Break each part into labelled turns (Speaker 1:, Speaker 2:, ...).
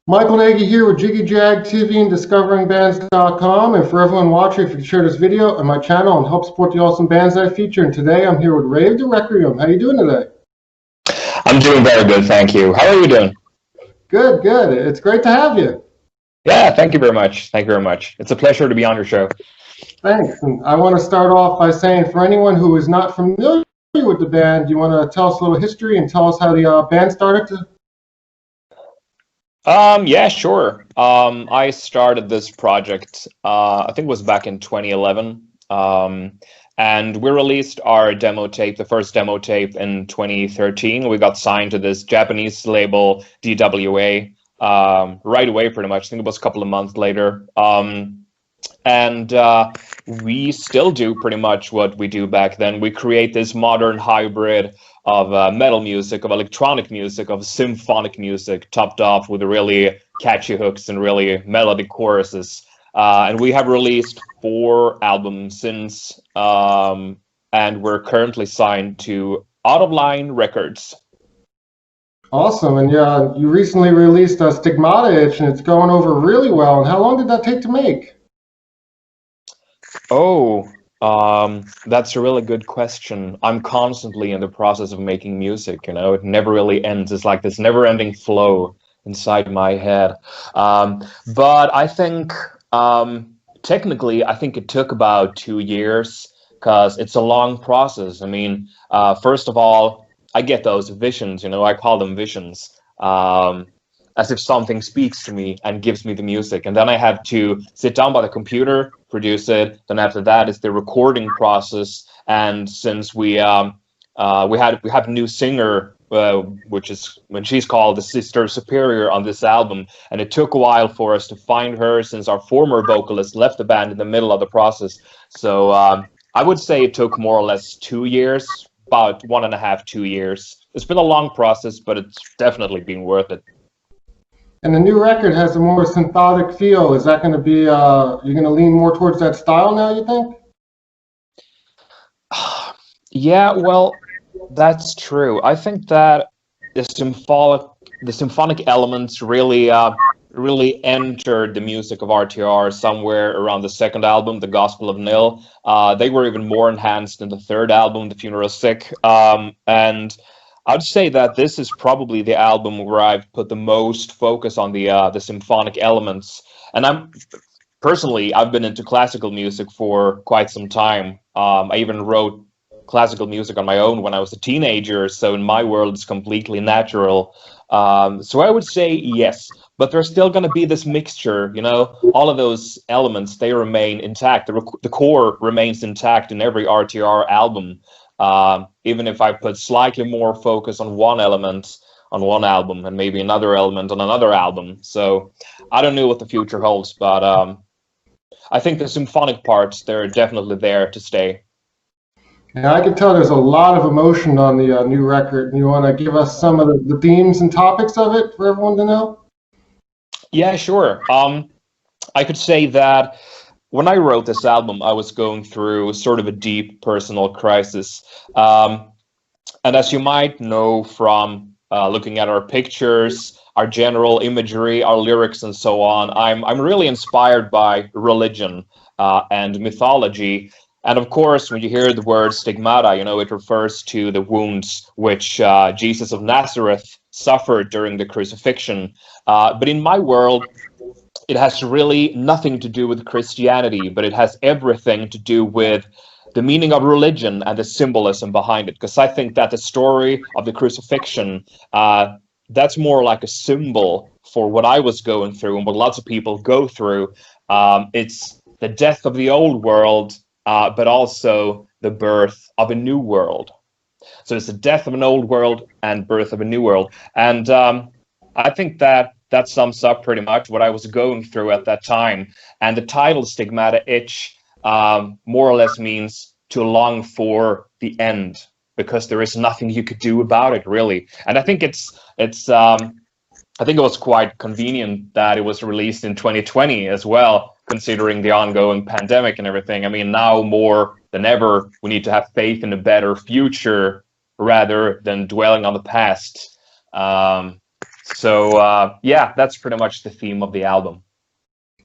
Speaker 1: Michael Nagy here with Jiggy Jag TV and DiscoveringBands.com. And for everyone watching, if you could share this video on my channel and help support the awesome bands I feature. And today I'm here with Rave The Reqviem. How are you doing today?
Speaker 2: I'm doing very good, thank you. How are you doing?
Speaker 1: Good, good. It's great to have you.
Speaker 2: Yeah, thank you very much. Thank you very much. It's a pleasure to be on your show.
Speaker 1: Thanks. And I want to start off by saying, for anyone who is not familiar with the band, you want to tell us a little history and tell us how the band started?
Speaker 2: Yeah, sure. I started this project, I think it was back in 2011. And we released our demo tape, the first demo tape, in 2013. We got signed to this Japanese label, DWA, right away, pretty much. I think it was a couple of months later. And we still do pretty much what we do back then. We create this modern hybrid of metal music, of electronic music, of symphonic music, topped off with really catchy hooks and really melodic choruses. And we have released 4 albums since, and we're currently signed to Out of Line Records.
Speaker 1: Awesome. And yeah, you recently released Stigmatization, and it's going over really well. And how long did that take to make?
Speaker 2: Oh, that's a really good question. I'm constantly in the process of making music, you know, it never really ends. It's like this never-ending flow inside my head. But I think, technically, I think it took about 2 years because it's a long process. I mean, first of all, I get those visions, you know, I call them visions. As if something speaks to me and gives me the music. And then I have to sit down by the computer, produce it. Then after that is the recording process. And since we have a new singer, when she's called the Sister Superior on this album, and it took a while for us to find her since our former vocalist left the band in the middle of the process. So I would say it took more or less 2 years, about 1.5, 2 years. It's been a long process, but it's definitely been worth it.
Speaker 1: And the new record has a more symphonic feel. Is that going to be, you're going to lean more towards that style now, you think?
Speaker 2: Yeah, well, that's true. I think that the symphonic elements really entered the music of RTR somewhere around the second album, The Gospel of Nil. They were even more enhanced in the third album, The Funeral Sick. And I'd say that this is probably the album where I've put the most focus on the symphonic elements. And I've been into classical music for quite some time. I even wrote classical music on my own when I was a teenager, so in my world it's completely natural. So I would say yes, but there's still going to be this mixture, you know, all of those elements, they remain intact. The core remains intact in every RTR album. Even if I put slightly more focus on one element on one album and maybe another element on another album. So I don't know what the future holds, but I think the symphonic parts, they're definitely there to stay.
Speaker 1: Yeah, I can tell there's a lot of emotion on the new record. You want to give us some of the themes and topics of it for everyone to know?
Speaker 2: Yeah, sure. I could say that when I wrote this album, I was going through sort of a deep personal crisis. And as you might know from looking at our pictures, our general imagery, our lyrics, and so on, I'm really inspired by religion and mythology. And of course, when you hear the word stigmata, you know, it refers to the wounds which Jesus of Nazareth suffered during the crucifixion. But in my world, it has really nothing to do with Christianity, but it has everything to do with the meaning of religion and the symbolism behind it. Because I think that the story of the crucifixion, that's more like a symbol for what I was going through and what lots of people go through. It's the death of the old world, but also the birth of a new world. So it's the death of an old world and birth of a new world. And I think that sums up pretty much what I was going through at that time. And the title Stigmata Itch more or less means to long for the end, because there is nothing you could do about it, really. And I think I think it was quite convenient that it was released in 2020 as well, considering the ongoing pandemic and everything. I mean, now more than ever, we need to have faith in a better future rather than dwelling on the past. So yeah, that's pretty much the theme of the album.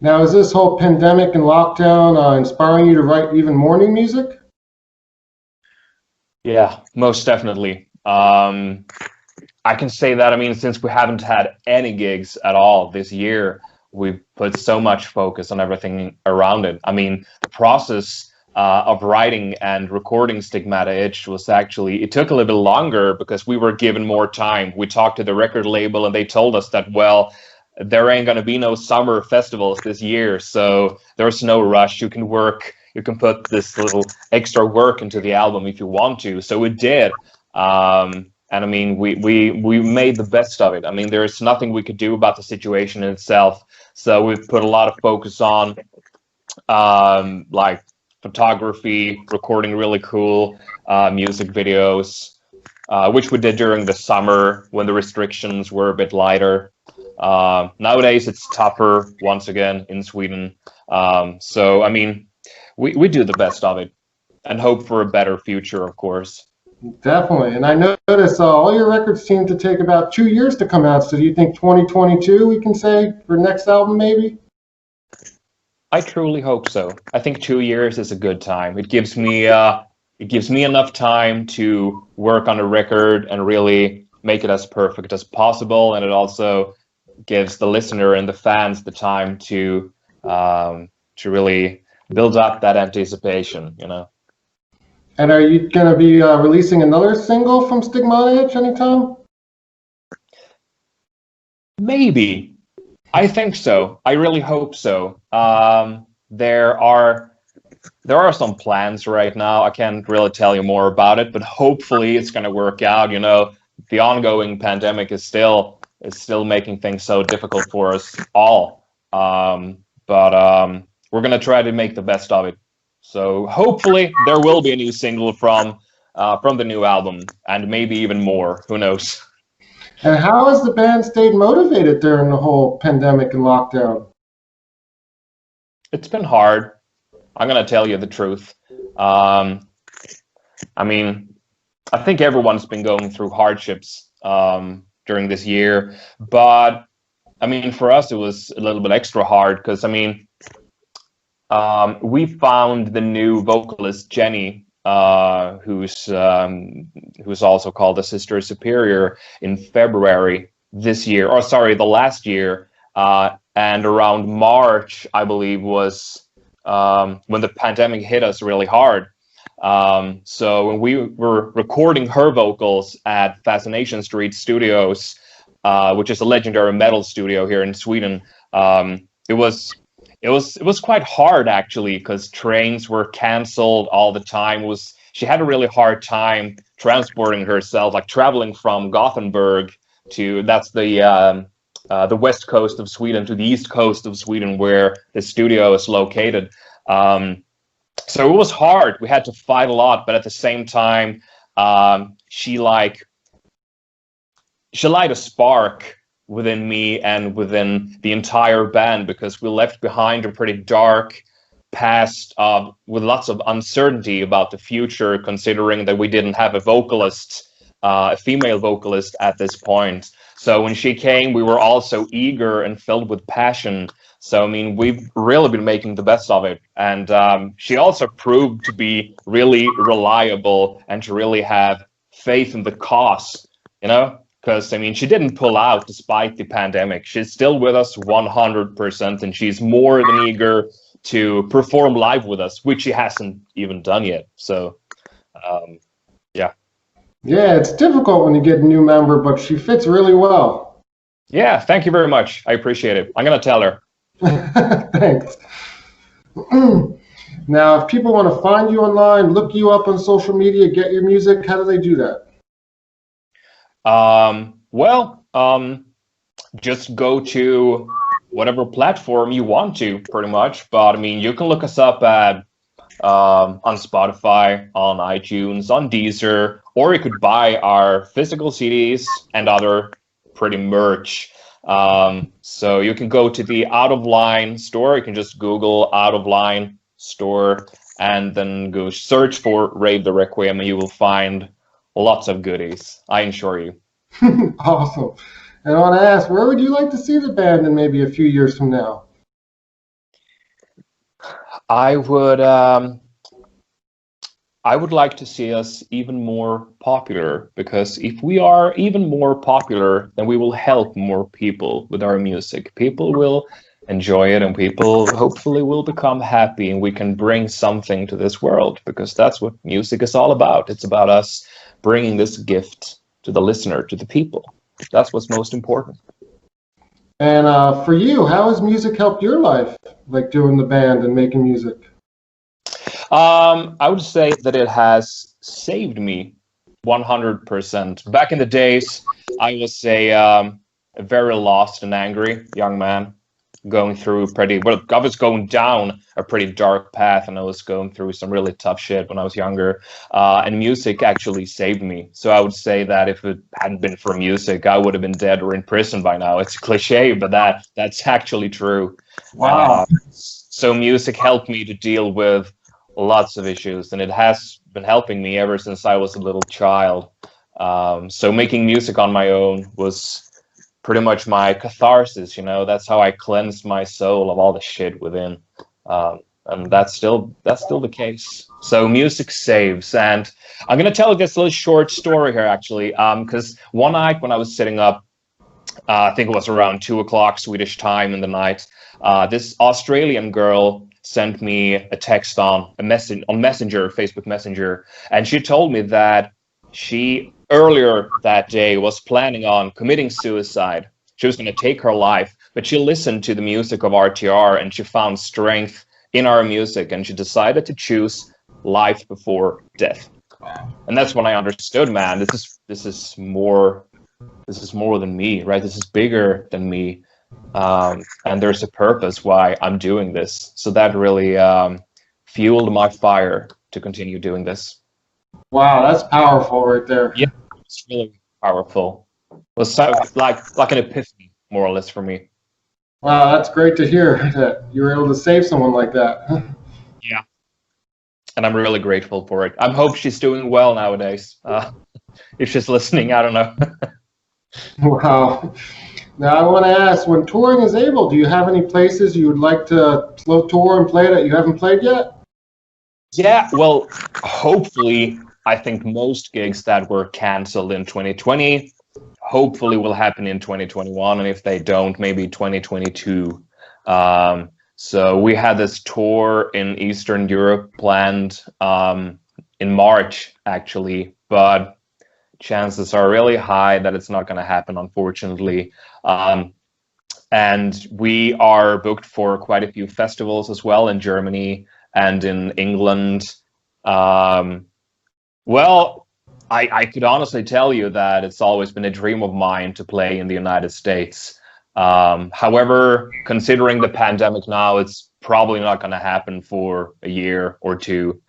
Speaker 1: Now, is this whole pandemic and lockdown inspiring you to write even more new music?
Speaker 2: Yeah, most definitely. I can say that, I mean, since we haven't had any gigs at all this year, we've put so much focus on everything around it. I mean, the process of writing and recording Stigmatization was actually, it took a little bit longer because we were given more time. We talked to the record label and they told us that, well, there ain't going to be no summer festivals this year, so there's no rush. You can work, you can put this little extra work into the album if you want to. So we did. And I mean, we made the best of it. I mean, there's nothing we could do about the situation in itself. So we've put a lot of focus on like photography, recording really cool music videos, which we did during the summer when the restrictions were a bit lighter. Nowadays, it's tougher once again in Sweden. So, I mean, we do the best of it and hope for a better future, of course.
Speaker 1: Definitely. And I notice all your records seem to take about 2 years to come out. So do you think 2022 we can say for next album maybe?
Speaker 2: I truly hope so. I think 2 years is a good time. It gives me enough time to work on a record and really make it as perfect as possible, and it also gives the listener and the fans the time to really build up that anticipation, you know.
Speaker 1: And are you going to be releasing another single from Stigmatization anytime?
Speaker 2: Maybe. I think so. I really hope so. There are some plans right now. I can't really tell you more about it, but hopefully it's going to work out. You know, the ongoing pandemic is still making things so difficult for us all. But we're going to try to make the best of it. So hopefully there will be a new single from the new album, and maybe even more. Who knows?
Speaker 1: And how has the band stayed motivated during the whole pandemic and lockdown?
Speaker 2: It's been hard. I'm gonna tell you the truth. I mean, I think everyone's been going through hardships during this year, but I mean, for us, it was a little bit extra hard because I mean, we found the new vocalist Jenny, who's also called the Sister Superior, in February this year, or sorry, the last year, and around March, I believe, was when the pandemic hit us really hard. So when we were recording her vocals at Fascination Street Studios, which is a legendary metal studio here in Sweden, it was quite hard actually because trains were canceled all the time. She had a really hard time transporting herself, like traveling from Gothenburg to the west coast of Sweden to the east coast of Sweden where the studio is located. So it was hard. We had to fight a lot, but at the same time, she light a spark within me and within the entire band, because we left behind a pretty dark past with lots of uncertainty about the future, considering that we didn't have a female vocalist at this point. So when she came, we were all so eager and filled with passion. So I mean, we've really been making the best of it, and she also proved to be really reliable and to really have faith in the cause, you know. Because, I mean, she didn't pull out despite the pandemic. She's still with us 100%, and she's more than eager to perform live with us, which she hasn't even done yet. So, yeah.
Speaker 1: Yeah, it's difficult when you get a new member, but she fits really well.
Speaker 2: Yeah, thank you very much. I appreciate it. I'm going to tell her.
Speaker 1: Thanks. Now, if people want to find you online, look you up on social media, get your music, how do they do that?
Speaker 2: Just go to whatever platform you want to, pretty much. But I mean, you can look us up at on Spotify, on iTunes, on Deezer, or you could buy our physical CDs and other pretty merch. So you can go to the Out of Line store. You can just Google Out of Line store and then go search for Rave The Requiem, and you will find lots of goodies, I assure you.
Speaker 1: Awesome. And I want to ask, where would you like to see the band in maybe a few years from now?
Speaker 2: I would like to see us even more popular, because if we are even more popular, then we will help more people with our music. People will enjoy it, and people hopefully will become happy, and we can bring something to this world, because that's what music is all about. It's about us bringing this gift to the listener, to the people. That's what's most important.
Speaker 1: And for you, how has music helped your life, like doing the band and making music?
Speaker 2: I would say that it has saved me 100%. Back in the days, I was a very lost and angry young man, going through I was going down a pretty dark path, and I was going through some really tough shit when I was younger. And music actually saved me. So I would say that if it hadn't been for music, I would have been dead or in prison by now. It's a cliche, but that's actually true.
Speaker 1: Wow.
Speaker 2: So music helped me to deal with lots of issues, and it has been helping me ever since I was a little child. So making music on my own was pretty much my catharsis, that's how I cleansed my soul of all the shit within. And that's still the case. So music saves. And I'm gonna tell this little short story here, actually, because one night when I was sitting up, I think it was around 2 o'clock Swedish time in the night, this Australian girl sent me a text on Messenger, Facebook Messenger, and she told me that she earlier that day was planning on committing suicide. She was going to take her life, but she listened to the music of RTR, and she found strength in our music, and she decided to choose life before death. And that's when I understood, man, this is more than me, right? This is bigger than me. And there's a purpose why I'm doing this. So that really fueled my fire to continue doing this.
Speaker 1: Wow, that's powerful right there.
Speaker 2: Yeah, it's really powerful. It was like an epiphany, more or less, for me.
Speaker 1: Wow, that's great to hear that you were able to save someone like that.
Speaker 2: Yeah, and I'm really grateful for it. I hope she's doing well nowadays. If she's listening, I don't know.
Speaker 1: Wow. Now I want to ask, when touring is able, do you have any places you would like to tour and play that you haven't played yet?
Speaker 2: Yeah, well, hopefully, I think most gigs that were canceled in 2020 hopefully will happen in 2021, and if they don't, maybe 2022. So we had this tour in Eastern Europe planned in March, actually, but chances are really high that it's not going to happen, unfortunately. And we are booked for quite a few festivals as well in Germany and in England. Well, I could honestly tell you that it's always been a dream of mine to play in the United States. However, considering the pandemic now, it's probably not going to happen for a year or two.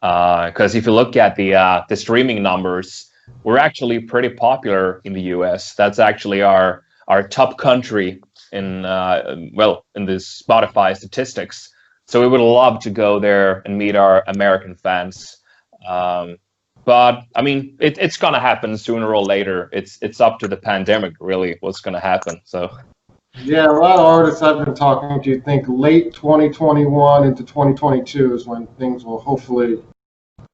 Speaker 2: Because if you look at the streaming numbers, we're actually pretty popular in the US. That's actually our top country in in the Spotify statistics. So we would love to go there and meet our American fans. But I mean, it's gonna happen sooner or later. It's up to the pandemic, really, what's gonna happen. So
Speaker 1: Yeah, a lot of artists I've been talking to think late 2021 into 2022 is when things will hopefully.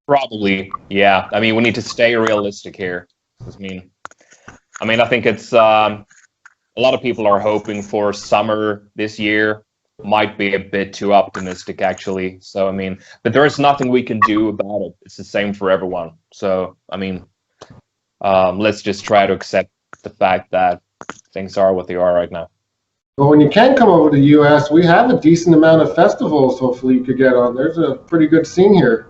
Speaker 2: probably, yeah. I mean, we need to stay realistic here. I think it's a lot of people are hoping for summer this year. Might be a bit too optimistic, actually. So, but there's nothing we can do about it. It's the same for everyone. So, let's just try to accept the fact that things are what they are right now.
Speaker 1: But when you can come over to the US, we have a decent amount of festivals hopefully you could get on. There's a pretty good scene here.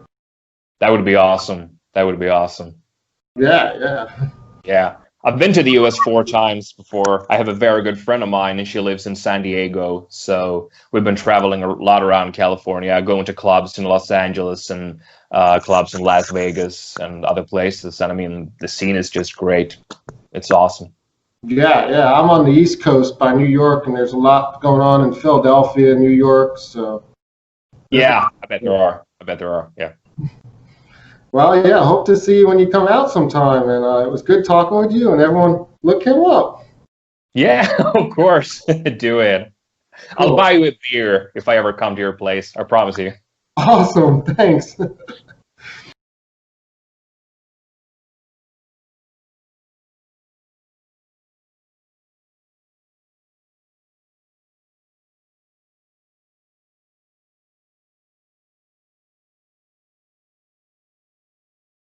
Speaker 2: That would be awesome. That would be awesome.
Speaker 1: Yeah.
Speaker 2: Yeah. I've been to the US 4 times before. I have a very good friend of mine, and she lives in San Diego. So we've been traveling a lot around California, going to clubs in Los Angeles and clubs in Las Vegas and other places. And the scene is just great. It's awesome.
Speaker 1: Yeah. I'm on the East Coast by New York, and there's a lot going on in Philadelphia, New York. So.
Speaker 2: Yeah, I bet there are. Yeah.
Speaker 1: Well, yeah, hope to see you when you come out sometime. And it was good talking with you, and everyone look him up.
Speaker 2: Yeah, of course. Do it. I'll
Speaker 1: Cool.
Speaker 2: buy you a beer if I ever come to your place. I promise you.
Speaker 1: Awesome. Thanks.